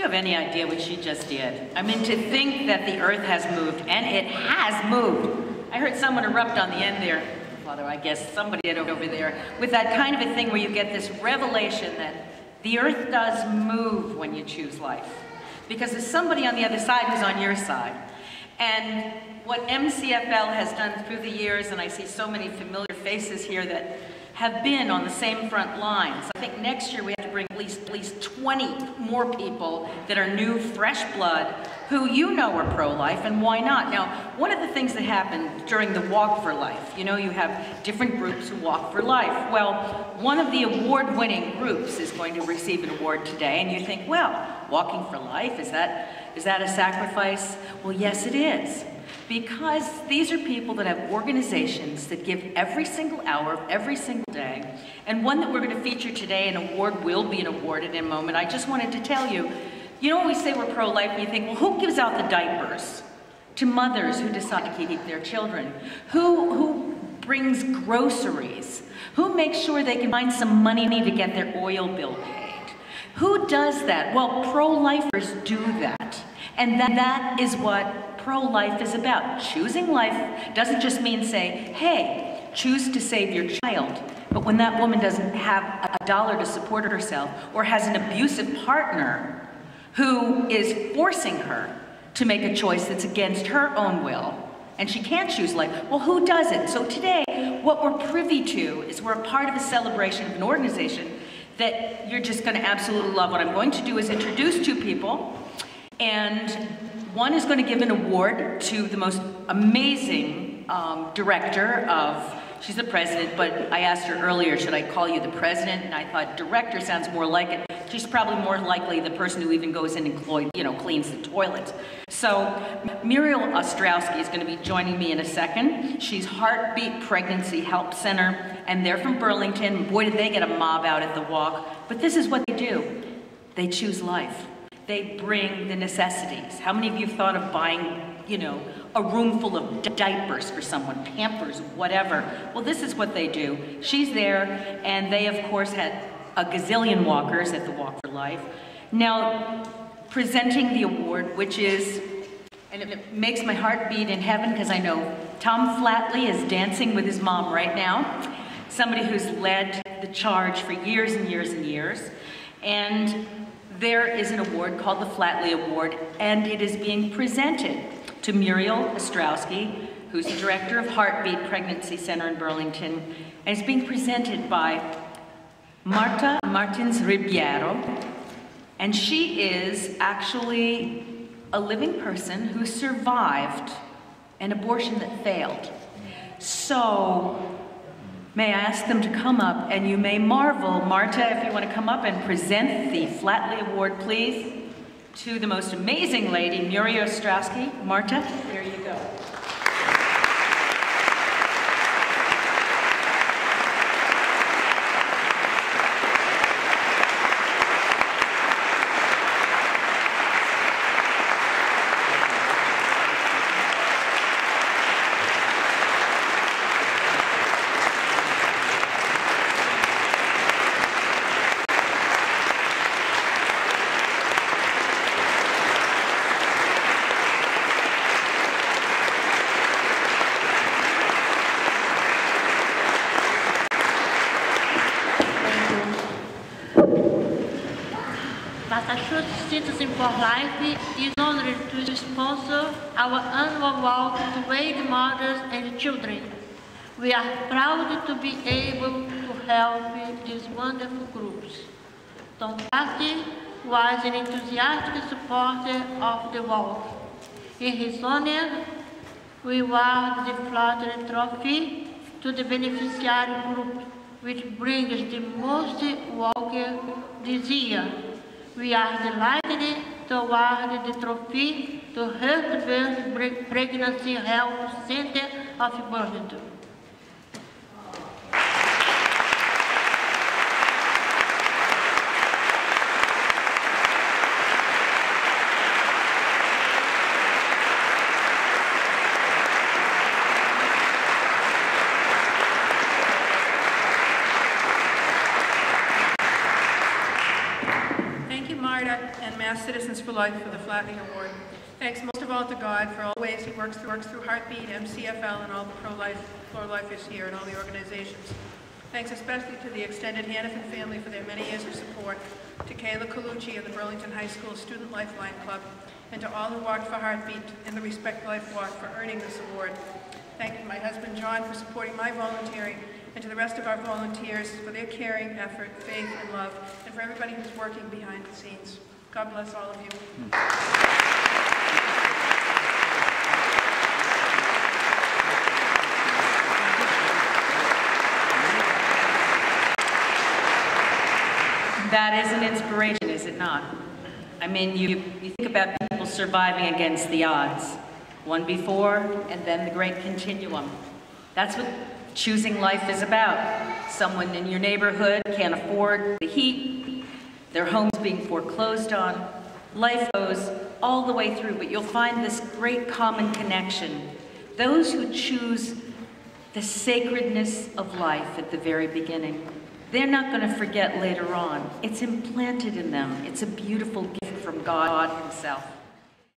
have any idea what she just did? I mean, to think that the earth has moved, and it has moved. I heard someone erupt on the end there, Father, I guess somebody did over there, with that kind of a thing where you get this revelation that the earth does move when you choose life. Because there's somebody on the other side who's on your side. And what MCFL has done through the years, and I see so many familiar faces here that have been on the same front lines. I think next year we have to bring at least 20 more people that are new, fresh blood, who you know are pro-life, and why not? Now, one of the things that happened during the Walk for Life, you know, you have different groups who walk for life. Well, one of the award-winning groups is going to receive an award today, and you think, well, walking for life, is that a sacrifice? Well, yes, it is. Because these are people that have organizations that give every single hour of every single day. And one that we're going to feature today, an award will be awarded in a moment. I just wanted to tell you, you know when we say we're pro-life, and you think, well, who gives out the diapers to mothers who decide to keep their children? Who brings groceries? Who makes sure they can find some money to get their oil bill paid? Who does that? Well, pro-lifers do that. And that is what pro-life is about. Choosing life doesn't just mean say, hey, choose to save your child. But when that woman doesn't have a dollar to support herself or has an abusive partner who is forcing her to make a choice that's against her own will, and she can't choose life, well, who does it? So today, what we're privy to is we're a part of a celebration of an organization that you're just going to absolutely love. What I'm going to do is introduce two people, and one is going to give an award to the most amazing director of, she's the president, but I asked her earlier, should I call you the president? And I thought director sounds more like it. She's probably more likely the person who even goes in and cleans the toilet. So Muriel Ostrowski is going to be joining me in a second. She's Heartbeat Pregnancy Help Center, and they're from Burlington. Boy, did they get a mob out at the walk. But this is what they do. They choose life. They bring the necessities. How many of you have thought of buying, you know, a room full of diapers for someone, Pampers, whatever? Well, this is what they do. She's there, and they, of course, had a gazillion walkers at the Walk for Life. Now, presenting the award, which is, and it makes my heart beat in heaven because I know Tom Flatley is dancing with his mom right now, somebody who's led the charge for years and years and years. And there is an award called the Flatley Award, and it is being presented to Muriel Ostrowski, who's the director of Heartbeat Pregnancy Center in Burlington, and it's being presented by Marta Martins-Ribeiro, and she is actually a living person who survived an abortion that failed. So, may I ask them to come up, and you may marvel, Marta, if you want to come up and present the Flatley Award, please, to the most amazing lady, Muriel Ostrowski. Marta, there you go. Citizen for Life is honored to sponsor our annual walk to aid mothers and children. We are proud to be able to help these wonderful groups. Tom Flatley was an enthusiastic supporter of the walk. In his honor, we award the Flatley Trophy to the beneficiary group, which brings the most walkers this year. We are delighted to award the trophy to Heartbeat Pregnancy Help Center of Burlington. Thank you, Marta. Marta and Mass Citizens for Life for the Flatley Award. Thanks most of all to God for all the ways He works through Heartbeat, MCFL, and all the pro-lifers here and all the organizations. Thanks especially to the extended Hannafin family for their many years of support, to Kayla Colucci of the Burlington High School Student Lifeline Club, and to all who walked for Heartbeat in the Respect Life Walk for earning this award. Thank you, my husband John, for supporting my volunteering, and to the rest of our volunteers for their caring, effort, faith, and love, and for everybody who's working behind the scenes. God bless all of you. That is an inspiration, is it not? I mean, you think about people surviving against the odds. One before, and then the great continuum. That's what choosing life is about. Someone in your neighborhood can't afford the heat, their home's being foreclosed on. Life goes all the way through, but you'll find this great common connection. Those who choose the sacredness of life at the very beginning, they're not going to forget later on. It's implanted in them. It's a beautiful gift from God Himself.